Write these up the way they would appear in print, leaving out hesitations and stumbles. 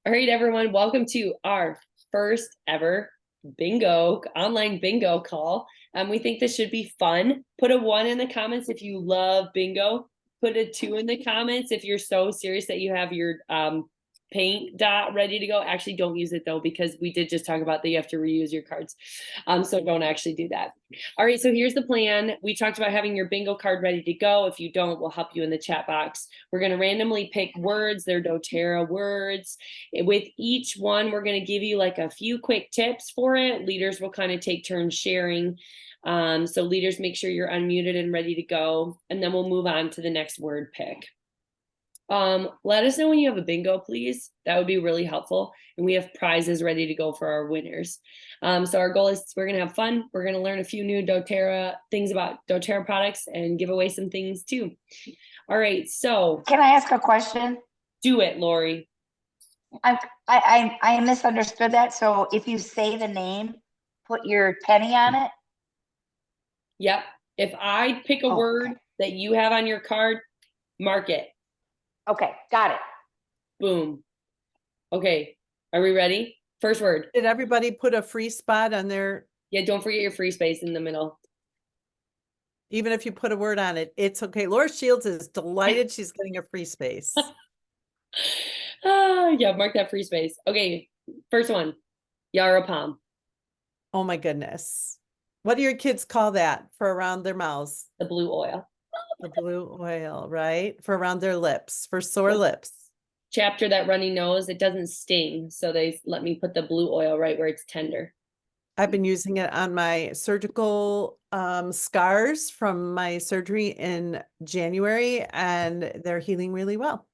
All right, everyone, welcome to our first ever online bingo call. We think this should be fun. Put a 1 in the comments if you love bingo. Put a 2 in the comments if you're so serious that you have your paint dot ready to go. Actually, don't use it though, because we did just talk about that you have to reuse your cards. So don't actually do that. All right, so here's the plan. We talked about having your bingo card ready to go. If you don't, we'll help you in the chat box. We're going to randomly pick words. They're doTERRA words. With each one, we're going to give you like a few quick tips for it. Leaders will kind of take turns sharing. So leaders, make sure you're unmuted and ready to go. And then we'll move on to the next word pick. Let us know when you have a bingo, please. That would be really helpful. And we have prizes ready to go for our winners. So our goal is we're going to have fun. We're going to learn a few new doTERRA things about doTERRA products and give away some things too. All right. So can I ask a question? Do it, Lori. I misunderstood that. So if you say the name, put your penny on it. Yep. If I pick a word that you have on your card, mark it. Okay, got it. Boom. Okay, are we ready? First word. Did everybody put a free spot on their? Yeah, don't forget your free space in the middle. Even if you put a word on it, it's okay. Laura Shields is delighted she's getting a free space. Yeah, mark that free space. Okay, first one. Yarrow Palm. Oh my goodness. What do your kids call that for around their mouths? The blue oil. The blue oil, right? For around their lips, for sore lips. Chapter that runny nose, it doesn't sting. So they let me put the blue oil right where it's tender. I've been using it on my surgical scars from my surgery in January, and they're healing really well.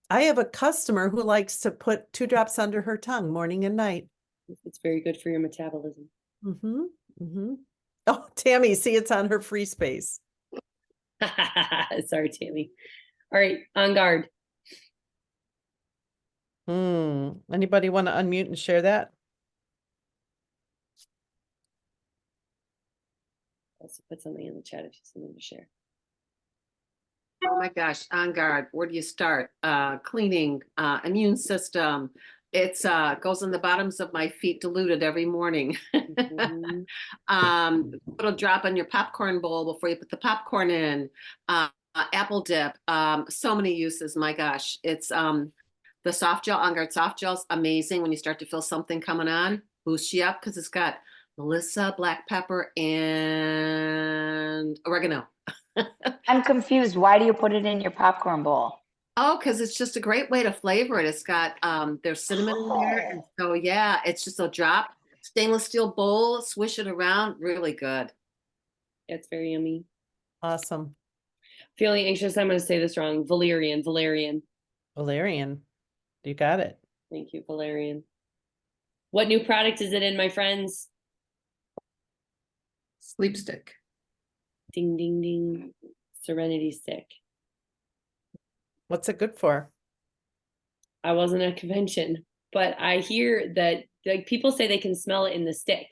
I have a customer who likes to put 2 drops under her tongue morning and night. It's very good for your metabolism. Mm-hmm. Mm-hmm. Oh, Tammy, see, it's on her free space. Sorry, Tammy. All right, on guard. Anybody want to unmute and share that? Also put something in the chat if you have something to share. Oh my gosh, on guard. Where do you start? Cleaning, immune system. It's goes in the bottoms of my feet, diluted every morning. Put a drop in your popcorn bowl before you put the popcorn in. Apple dip. So many uses. My gosh, it's the soft gel, on guard soft gel's amazing when you start to feel something coming on. Boost you up because it's got Melissa, black pepper, and oregano. I'm confused. Why do you put it in your popcorn bowl? Oh, because it's just a great way to flavor it. It's got there's cinnamon in there, and so yeah, it's just a drop. Stainless steel bowl, swish it around, really good. It's very yummy. Awesome. Feeling anxious, I'm going to say this wrong. Valerian. You got it. Thank you, Valerian. What new product is it in, my friends? Sleep stick. Ding, ding, ding. Serenity stick. What's it good for? I wasn't at a convention, but I hear that like people say they can smell it in the stick.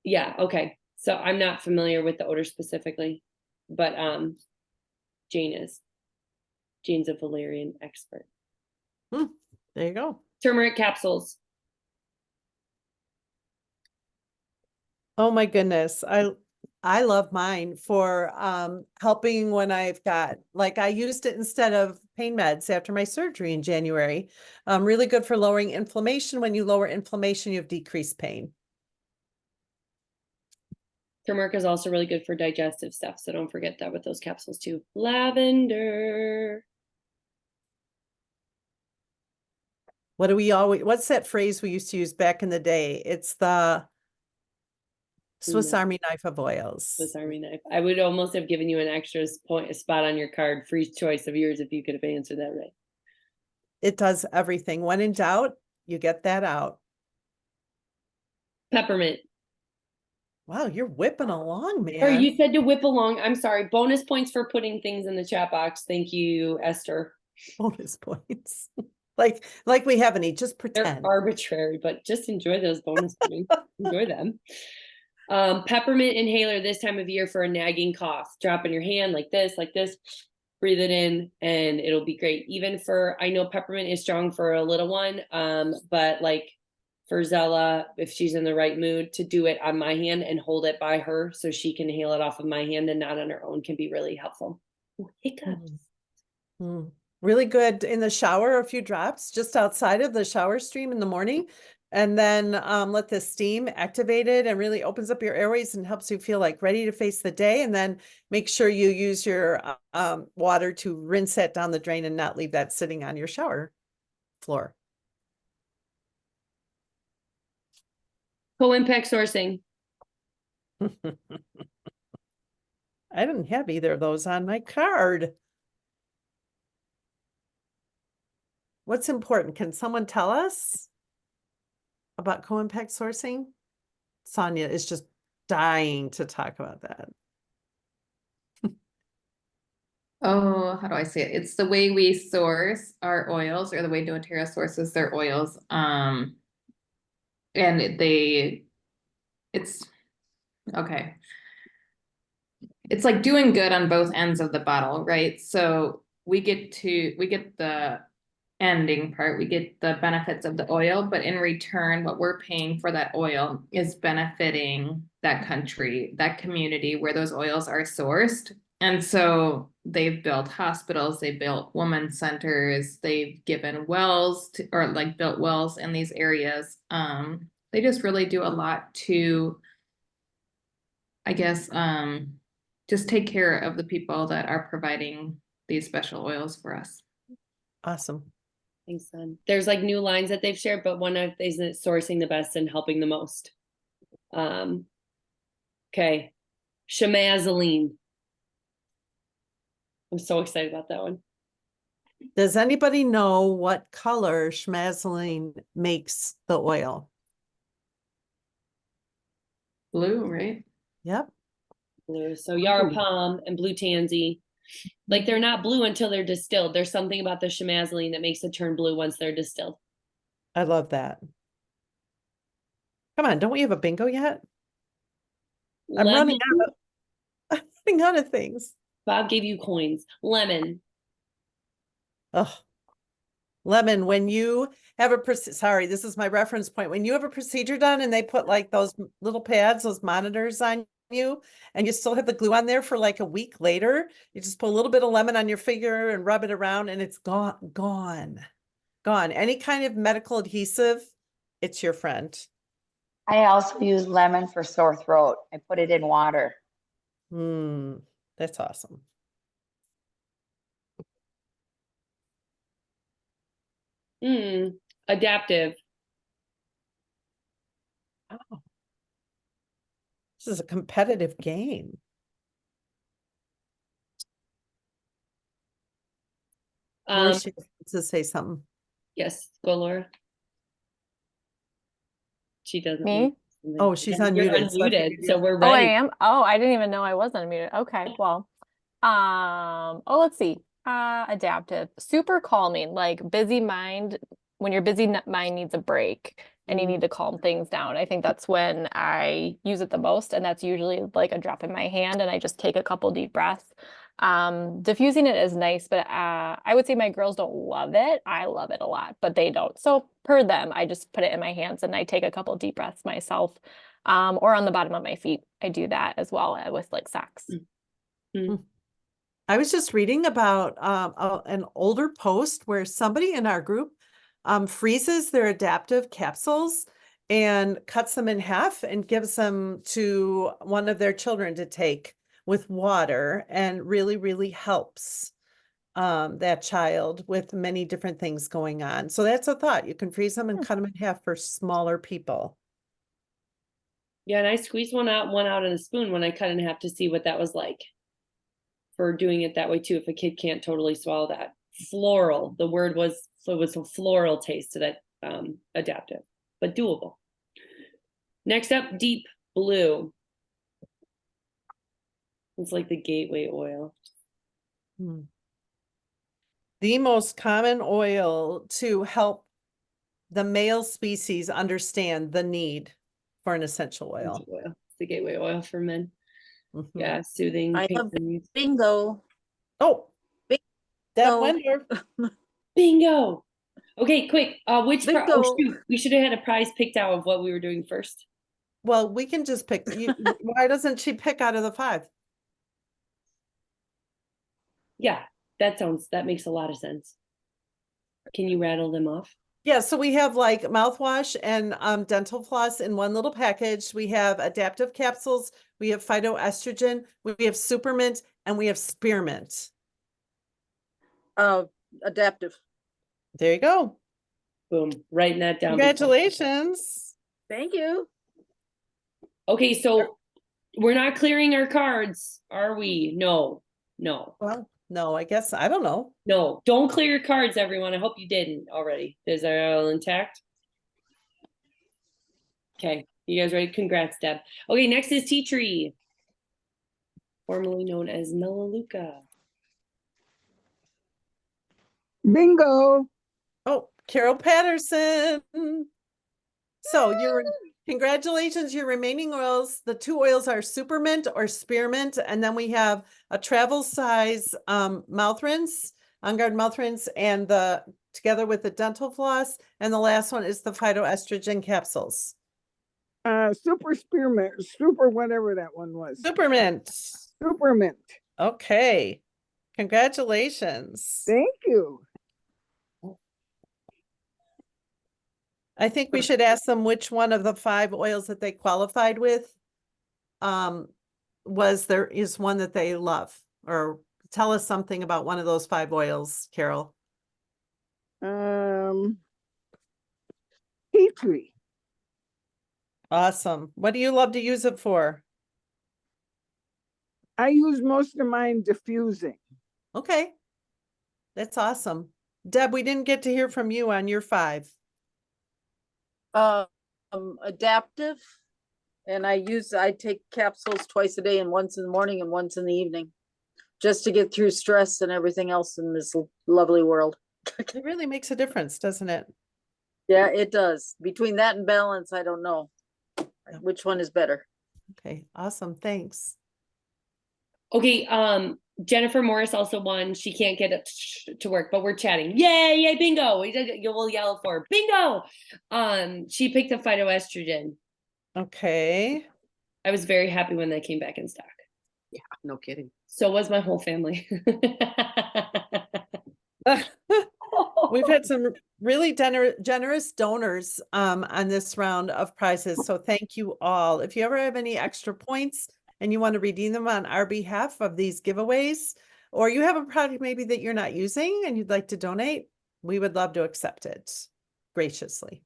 Yeah, okay. So I'm not familiar with the odor specifically, but Jane is. Jane's a valerian expert. There you go. Turmeric capsules. Oh my goodness. I love mine for helping when I've got, like, I used it instead of pain meds after my surgery in January. Really good for lowering inflammation. When you lower inflammation, you have decreased pain. Turmeric is also really good for digestive stuff, so don't forget that with those capsules too. Lavender. What's that phrase we used to use back in the day? It's the Swiss Army knife of oils. Swiss Army knife. I would almost have given you an extra spot on your card, free choice of yours, if you could have answered that right. It does everything. When in doubt, you get that out. Peppermint. Wow, you're whipping along, man. Or you said to whip along. I'm sorry. Bonus points for putting things in the chat box. Thank you, Esther. Bonus points. Like we have any, just pretend. They're arbitrary, but just enjoy those bonus points. Enjoy them. Peppermint inhaler this time of year for a nagging cough. Drop in your hand like this, like this. breathe it in, and it'll be great. Even for, I know peppermint is strong for a little one, but like for Zella, if she's in the right mood, to do it on my hand and hold it by her so she can inhale it off of my hand and not on her own can be really helpful. Ooh, hiccups. Really good in the shower, a few drops just outside of the shower stream in the morning. And then let the steam activate it and really opens up your airways and helps you feel like ready to face the day. And then make sure you use your water to rinse that down the drain and not leave that sitting on your shower floor. Co-impact sourcing. I didn't have either of those on my card. What's important? Can someone tell us about co-impact sourcing? Sonia is just dying to talk about that. Oh, how do I say it? It's the way we source our oils, or the way doTERRA sources their oils. And it's okay. It's like doing good on both ends of the bottle, right? So we get the ending part, we get the benefits of the oil, but in return, what we're paying for that oil is benefiting that country, that community where those oils are sourced. And so they've built hospitals, they built women's centers, they've given wells to, or like built wells in these areas. They just really do a lot to, I guess, just take care of the people that are providing these special oils for us. Awesome. Thanks, son. There's like new lines that they've shared, but one of these is sourcing the best and helping the most. Okay. Shemazeline. I'm so excited about that one. Does anybody know what color schmazeline makes the oil? Blue, right? Yep. Blue. So Yarrow Ooh. Palm and Blue Tansy. Like they're not blue until they're distilled. There's something about the shemazeline that makes it turn blue once they're distilled. I love that. Come on, don't we have a bingo yet? I'm Lemon. I'm running out of things. Bob gave you coins. Lemon. Oh, lemon, when you have sorry, this is my reference point. When you have a procedure done and they put like those little pads, those monitors on you, and you still have the glue on there for like a week later, you just put a little bit of lemon on your finger and rub it around and it's gone. Any kind of medical adhesive, it's your friend. I also use lemon for sore throat. I put it in water. That's awesome. Adaptive. Oh. This is a competitive game. She wants to say something. Yes, go Laura. She doesn't. Me? Oh, she's You're unmuted. unmuted, so we're Oh, I ready. am? Oh, I didn't even know I was unmuted. Okay, well, let's see. Adaptive, super calming, like busy mind. When your busy mind needs a break and you need to calm things down. I think that's when I use it the most, and that's usually like a drop in my hand and I just take a couple deep breaths. Diffusing it is nice, but I would say my girls don't love it. I love it a lot, but they don't. So per them, I just put it in my hands and I take a couple deep breaths myself. Or on the bottom of my feet. I do that as well with like socks. I was just reading about an older post where somebody in our group freezes their adaptive capsules and cuts them in half and gives them to one of their children to take with water, and really, really helps that child with many different things going on. So that's a thought. You can freeze them and cut them in half for smaller people. Yeah, and I squeezed one out in a spoon when I cut in half to see what that was like. For doing it that way too, if a kid can't totally swallow that. Floral, the word was, so it was a floral taste to that adaptive, but doable. Next up, deep blue. It's like the gateway oil. The most common oil to help the male species understand the need for an essential oil. It's the gateway oil for men. Yeah, soothing. I have pain relief. bingo. Oh, Deb No. Wendorf. Bingo. Okay, quick. Oh, Bingo. shoot. We should have had a prize picked out of what we were doing first. Well, we can just pick, why doesn't she pick out of the 5? Yeah, that makes a lot of sense. Can you rattle them off? Yeah, so we have like mouthwash and dental floss in one little package. We have adaptive capsules, we have phytoestrogen, we have supermint, and we have spearmint. Adaptive. There you go. Boom. Writing that down. Congratulations. Thank you. Okay, so we're not clearing our cards, are we? No. Well, no, I guess, I don't know. No, don't clear your cards, everyone. I hope you didn't already. Is that all intact? Okay, you guys ready? Congrats, Deb. Okay, next is Tea Tree, formerly known as Melaleuca. Bingo. Oh, Carol Patterson. So congratulations, your remaining oils. The 2 oils are Supermint or Spearmint, and then we have a travel size mouth rinse, On Guard mouth rinse, and together with the dental floss, and the last one is the phytoestrogen capsules. Super spearmint, super whatever that one was. Supermint. Supermint. Okay. Congratulations. Thank you. I think we should ask them which one of the 5 oils that they qualified with is one that they love, or tell us something about one of those 5 oils, Carol. Tea tree. Awesome. What do you love to use it for? I use most of mine diffusing. Okay. That's awesome. Deb, we didn't get to hear from you on your 5. Adaptive. And I take capsules twice a day, and once in the morning and once in the evening, just to get through stress and everything else in this lovely world. It really makes a difference, doesn't it? Yeah, it does. Between that and balance, I don't know which one is better. Okay, awesome. Thanks. Okay, Jennifer Morris also won. She can't get it to work, but we're chatting. Yay, bingo. We'll yell for her. Bingo. She picked up phytoestrogen. Okay. I was very happy when that came back in stock. Yeah, no kidding. So was my whole family. We've had some really generous donors on this round of prizes. So thank you all. If you ever have any extra points and you want to redeem them on our behalf of these giveaways, or you have a product maybe that you're not using and you'd like to donate, we would love to accept it graciously.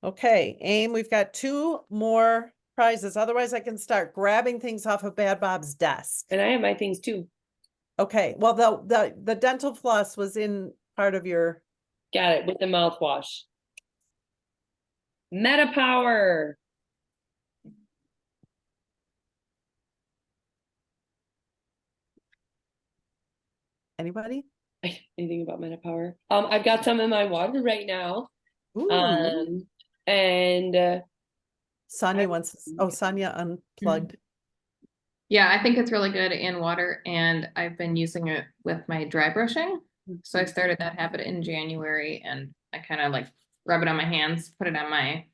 Okay, Aim, we've got 2 more prizes. Otherwise, I can start grabbing things off of Bad Bob's desk. And I have my things too. Okay, well, the dental floss was in part of your. Got it, with the mouthwash. Meta Power. Anybody? Anything about Meta Power? I've got some in my water right now. Ooh. And Sonia Sonia unplugged. Yeah, I think it's really good in water, and I've been using it with my dry brushing. So I started that habit in January, and I kind of like rub it on my hands, put it on my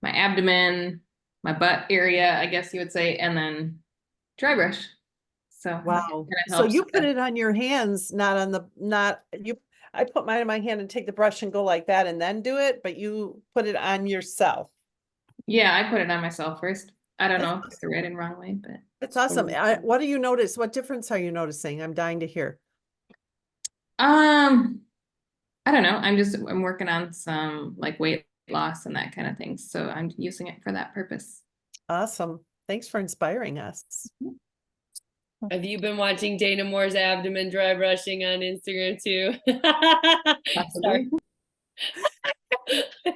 abdomen, my butt area, I guess you would say, and then dry brush. So Wow. it So helps you with put the- it on your hands, I put mine in my hand and take the brush and go like that and then do it, but you put it on yourself. Yeah, I put it on myself first. I don't know That's if it's the right and wrong way, but It's awesome. What do you notice? What difference are you noticing? I'm dying to hear. I don't know. I'm working on some like weight loss and that kind of thing. So I'm using it for that purpose. Awesome. Thanks for inspiring us. have you been watching Dana Moore's abdomen dry brushing on Instagram too? Sorry.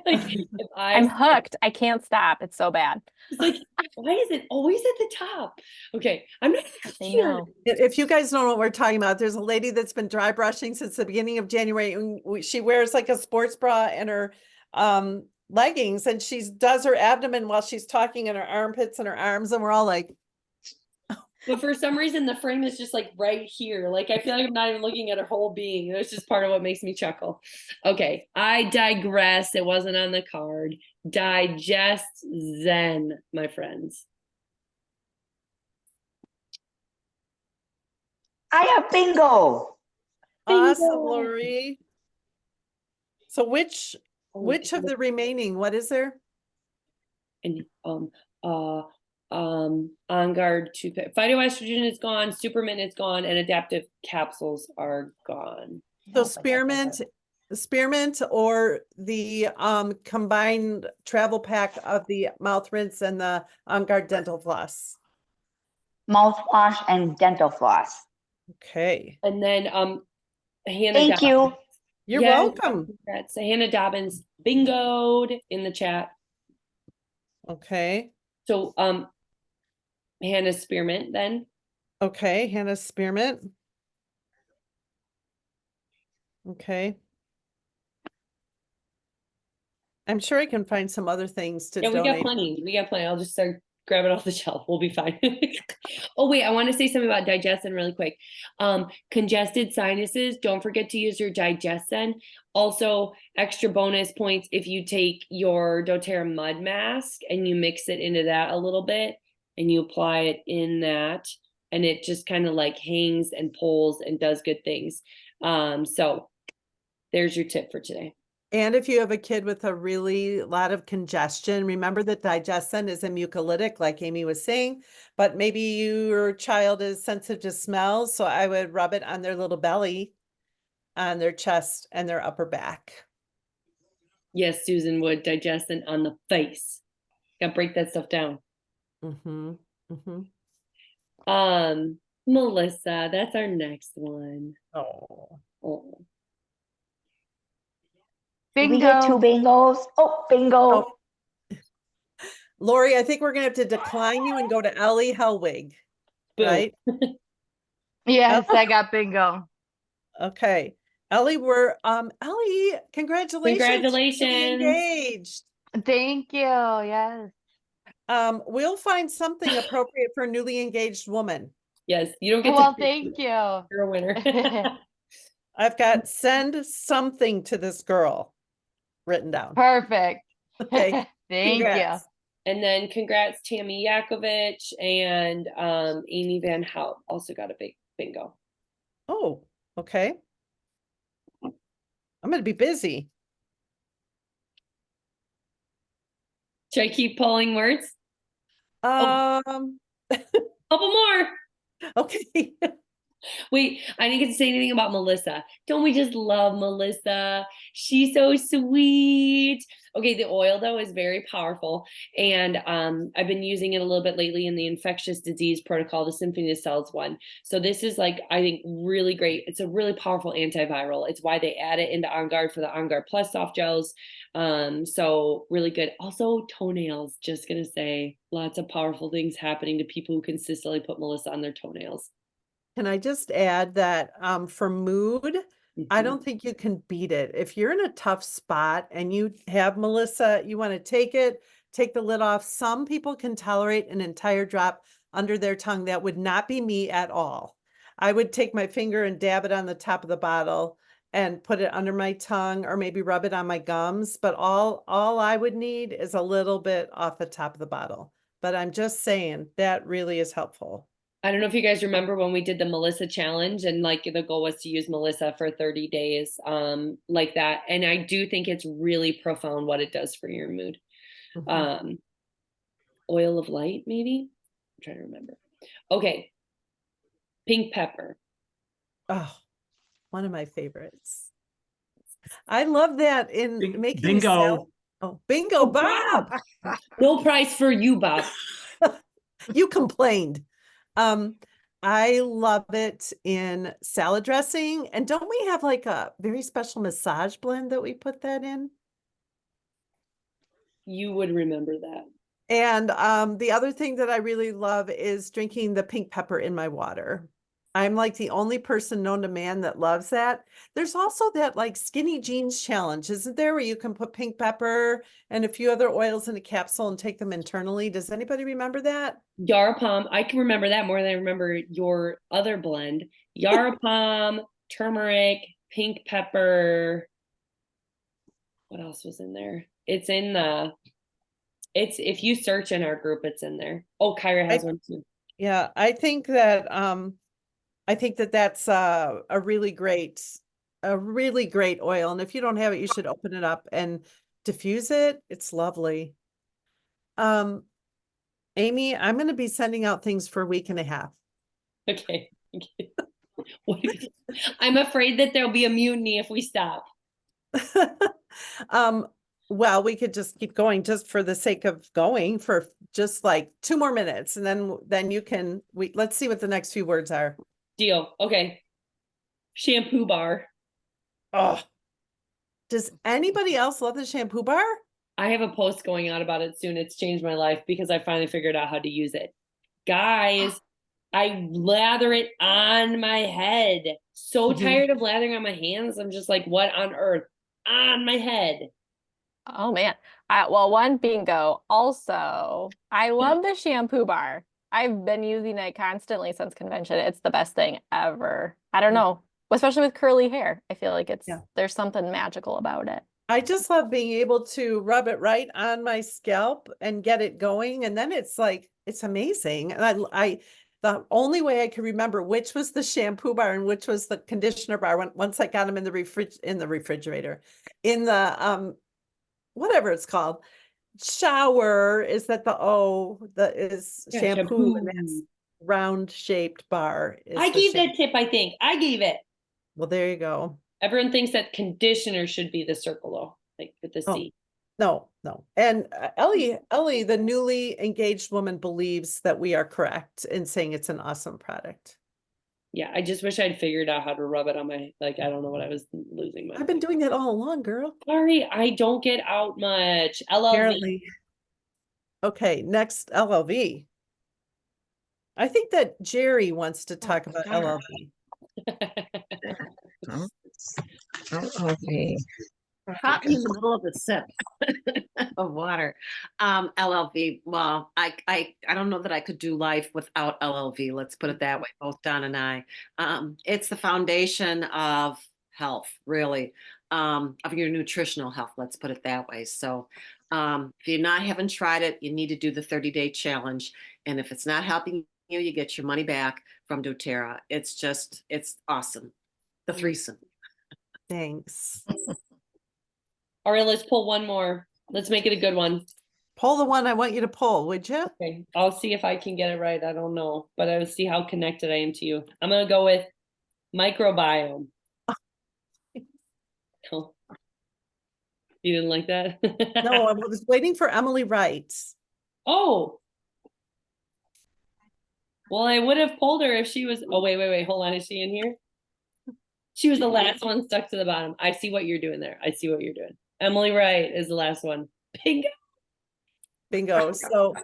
Like, if I'm hooked. I can't stop. It's so bad. It's like, why is it always at the top? Okay, I'm not. I know. If you guys don't know what we're talking about, there's a lady that's been dry brushing since the beginning of January. And she wears like a sports bra and her leggings, and she does her abdomen while she's talking, in her armpits and her arms, and we're all like, But for some reason, the frame is just like right here. Like I feel like I'm not even looking at her whole being. That's just part of what makes me chuckle. Okay, I digress. It wasn't on the card. Digest Zen, my friends. I have bingo. Awesome, Bingo. Lori. So which of the remaining, what is there? And on guard toothpick. Phytoestrogen is gone, supermint is gone, and adaptive capsules are gone. So spearmint or the combined travel pack of the mouth rinse and the On Guard dental floss. Mouthwash and dental floss. Okay. And then Hannah Thank Dobbins. you. You're Yes, welcome. congrats. Hannah Dobbins bingoed in the chat. Okay. So Hannah Spearmint then. Okay, Hannah Spearmint. Okay. I'm sure I can find some other things to Yeah, we got donate. plenty. We got plenty. I'll just start grabbing off the shelf. We'll be fine. Oh wait, I want to say something about Digestin really quick. Congested sinuses, don't forget to use your Digestin. Also, extra bonus points if you take your doTERRA mud mask and you mix it into that a little bit and you apply it in that, and it just kind of like hangs and pulls and does good things. So there's your tip for today. And if you have a kid with a really lot of congestion, remember that Digestin is a mucolytic, like Amy was saying, but maybe your child is sensitive to smells. So I would rub it on their little belly, on their chest and their upper back. Yes, Susan would. Digestin on the face. Gotta break that stuff down. Mm-hmm. Mm-hmm. Melissa, that's our next one. Oh. Oh. Did we get two bingos? Oh, bingo. Oh. Lori, I think we're gonna have to decline you and go to Ellie Hellwig, Boom. right? Yes, I got bingo. Okay. Ellie, Ellie, congratulations. Congratulations. You're engaged. Thank you. Yes. We'll find something appropriate for a newly engaged woman. Yes, you don't get Well, to thank you. You're a winner. I've got send something to this girl written down. Perfect. Okay. Thank Congrats. And then congrats, Tammy Yakovich and Amy Van Hout also got a big bingo. Oh, okay. I'm gonna be busy. Should I keep pulling words? Um, Couple more. okay. Wait, I didn't get to say anything about Melissa. Don't we just love Melissa? She's so sweet. Okay, the oil though is very powerful, and I've been using it a little bit lately in the infectious disease protocol, the Symphony of Cells one. So this is like, I think, really great. It's a really powerful antiviral. It's why they add it into On Guard for the On Guard Plus soft gels. So really good. Also toenails, just gonna say, lots of powerful things happening to people who consistently put Melissa on their toenails. Can I just add that for mood, I Mhm. don't think you can beat it. If you're in a tough spot and you have Melissa, you want to take the lid off. Some people can tolerate an entire drop under their tongue. That would not be me at all. I would take my finger and dab it on the top of the bottle and put it under my tongue or maybe rub it on my gums. But all I would need is a little bit off the top of the bottle. But I'm just saying that really is helpful. I don't know if you guys remember when we did the Melissa challenge and like the goal was to use Melissa for 30 days, like that. And I do think it's really profound what it does for your mood. Mhm. Oil of light, maybe? I'm trying to remember. Okay. Pink pepper. Oh, one of my favorites. I love that in making a Bingo. salad. Oh, bingo, Bob. No prize for you, Bob. You complained. I love it in salad dressing. And don't we have like a very special massage blend that we put that in? You would remember that. And the other thing that I really love is drinking the pink pepper in my water. I'm like the only person known to man that loves that. There's also that like skinny jeans challenge, isn't there, where you can put pink pepper and a few other oils in a capsule and take them internally? Does anybody remember that? Yarrow Palm, I can remember that more than I remember your other blend. Yarrow Palm, turmeric, pink pepper. What else was in there? It's in the, it's, if you search in our group, it's in there. Oh, Kyra has one too. Yeah, I think that that's a really great oil. And if you don't have it, you should open it up and diffuse it. It's lovely. Amy, I'm going to be sending out things for a week and a half. Okay. I'm afraid that there'll be a mutiny if we stop. Well, we could just keep going just for the sake of going for just like 2 more minutes. And then you can, let's see what the next few words are. Deal. Okay. Shampoo bar. Oh, does anybody else love the shampoo bar? I have a post going out about it soon. It's changed my life because I finally figured out how to use it. Guys, I lather it on my head. So tired of lathering on my hands. I'm just like, what on earth? On my head. Oh man. Well, one bingo. Also, I love the shampoo bar. I've been using it constantly since convention. It's the best thing ever. I don't know, especially with curly hair. I feel like there's something magical about it. I just love being able to rub it right on my scalp and get it going. And then it's like, it's amazing. And the only way I could remember which was the shampoo bar and which was the conditioner bar once I got them in the refrigerator, in the, whatever it's called, shower, is that is shampoo, and that's round shaped bar. I gave that tip, I think. I gave it. Well, there you go. Everyone thinks that conditioner should be the circle though, like with the C. No. And Ellie, the newly engaged woman, believes that we are correct in saying it's an awesome product. Yeah, I just wish I'd figured out how to rub it on my, like, I don't know what I was losing my. I've been doing that all along, girl. Sorry, I don't get out much. LLV. Apparently. Okay, next LLV. I think that Jerry wants to talk about LLV. LLV. Caught me in the middle of a sip of water. LLV. Well, I don't know that I could do life without LLV. Let's put it that way. Both Don and I. It's the foundation of health, really, of your nutritional health. Let's put it that way. So, if you haven't tried it, you need to do the 30-day challenge. And if it's not helping you, you get your money back from doTERRA. It's awesome. The threesome. Thanks. All right, let's pull one more. Let's make it a good one. Pull the one I want you to pull, would you? Okay, I'll see if I can get it right. I don't know, but I'll see how connected I am to you. I'm gonna go with microbiome. No. You didn't like that? No, I was waiting for Emily Wright. Oh. Well, I would have pulled her if she was. Oh, wait. Hold on. Is she in here? She was the last one stuck to the bottom. I see what you're doing there. I see what you're doing. Emily Wright is the last one. Bingo. So,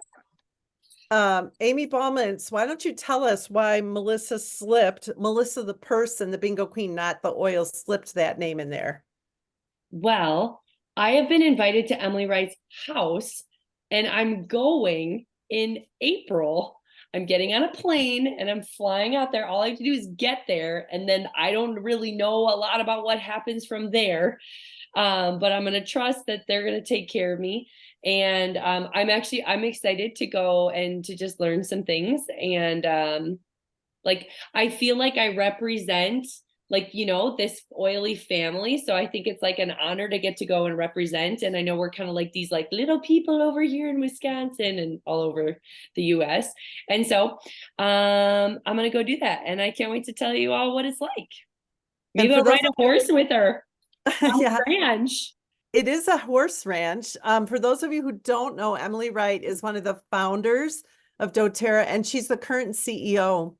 Amy Ballmans, why don't you tell us why Melissa the person, the bingo queen, not the oil, slipped that name in there? Well, I have been invited to Emily Wright's house, and I'm going in April. I'm getting on a plane and I'm flying out there. All I have to do is get there, and then I don't really know a lot about what happens from there. But I'm going to trust that they're going to take care of me. And I'm excited to go and to just learn some things. And like, I feel like I represent, like, this oily family. So I think it's like an honor to get to go and represent. And I know we're kind of like these like little people over here in Wisconsin and all over the US. And so I'm going to go do that. And I can't wait to tell you all what it's like. Maybe I'll ride a horse with her. Yeah. Ranch. It is a horse ranch. For those of you who don't know, Emily Wright is one of the founders of doTERRA, and she's the current CEO.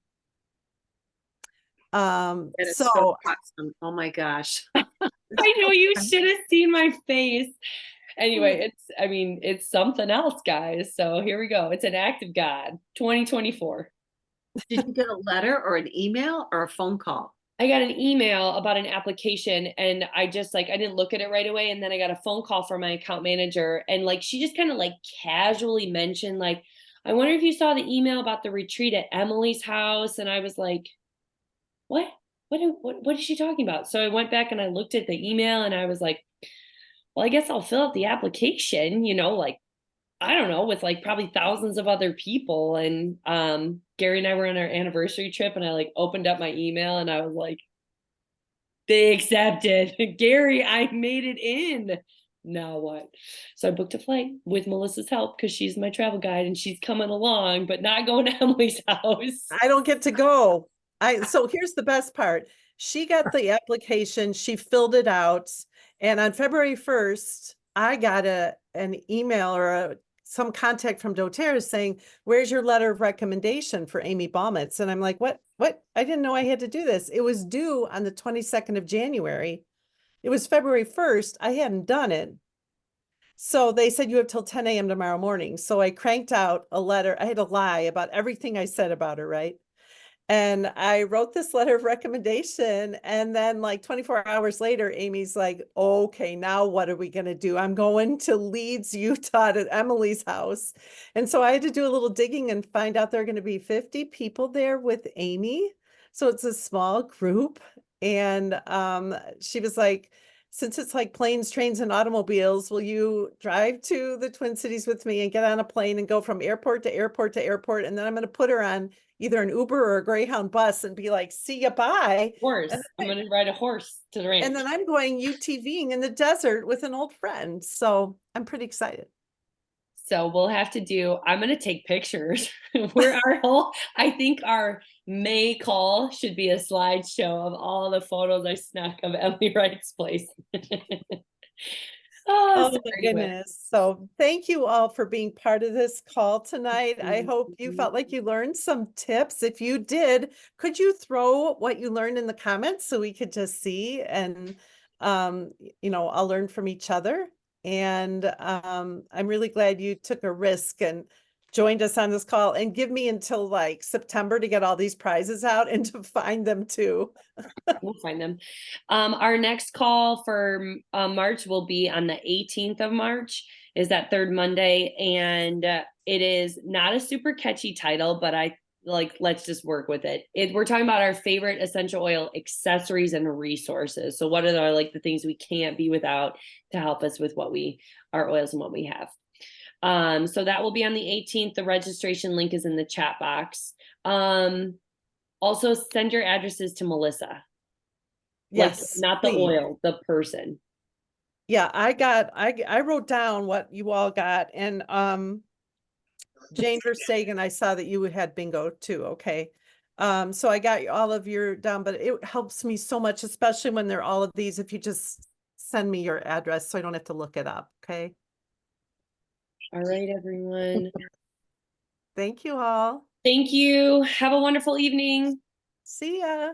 So awesome. Oh my gosh. I know, you should have seen my face. Anyway, it's something else, guys. So here we go. It's an act of God, 2024. Did you get a letter or an email or a phone call? I got an email about an application and I just like I didn't look at it right away, and then I got a phone call from my account manager, and like she just kind of like casually mentioned like, I wonder if you saw the email about the retreat at Emily's house, and I was like, what? What is she talking about? So I went back and I looked at the email and I was like, well, I guess I'll fill out the application, like I don't know, with like probably thousands of other people. And Gary and I were on our anniversary trip, and I like opened up my email and I was like, they accepted. Gary, I made it in. Now what? So I booked a flight with Melissa's help because she's my travel guide and she's coming along, but not going to Emily's house. I don't get to go. So here's the best part. She got the application, she filled it out, and on February 1st, I got an email or some contact from doTERRA saying, where's your letter of recommendation for Amy Baumitz? And I'm like, what? I didn't know I had to do this. It was due on the 22nd of January. It was February 1st. I hadn't done it. So they said you have till 10 a.m. tomorrow morning. So I cranked out a letter. I had to lie about everything I said about her, right? And I wrote this letter of recommendation. And then like 24 hours later, Amy's like, okay, now what are we going to do? I'm going to Leeds, Utah to Emily's house. And so I had to do a little digging and find out there are going to be 50 people there with Amy. So it's a small group. And she was like, since it's like planes, trains, and automobiles, will you drive to the Twin Cities with me and get on a plane and go from airport to airport to airport? And then I'm going to put her on either an Uber or a Greyhound bus and be like, see ya, bye. Horse. I'm going to ride a horse to the ranch. And then I'm going UTVing in the desert with an old friend. So I'm pretty excited. So we'll have to I'm going to take pictures. I think our May call should be a slideshow of all the photos I snuck of Emily Wright's place. Oh my goodness. So thank you all for being part of this call tonight. I hope you felt like you learned some tips. If you did, could you throw what you learned in the comments so we could just see and, I'll learn from each other. And I'm really glad you took a risk and joined us on this call, and give me until like September to get all these prizes out and to find them too. We'll find them. Our next call for March will be on the 18th of March, is that third Monday. And it is not a super catchy title, but let's just work with it. We're talking about our favorite essential oil accessories and resources. So what are the things we can't be without to help us with our oils and what we have. So that will be on the 18th. The registration link is in the chat box. Also send your addresses to Melissa. Yes, not the please. oil, the person. Yeah, I wrote down what you all got, and Jane Verstegen, I saw that you had bingo too. Okay. So I got all of your down, but it helps me so much, especially when they're all of these, if you just send me your address so I don't have to look it up. Okay. All right, everyone. Thank you all. Thank you. Have a wonderful evening. See ya.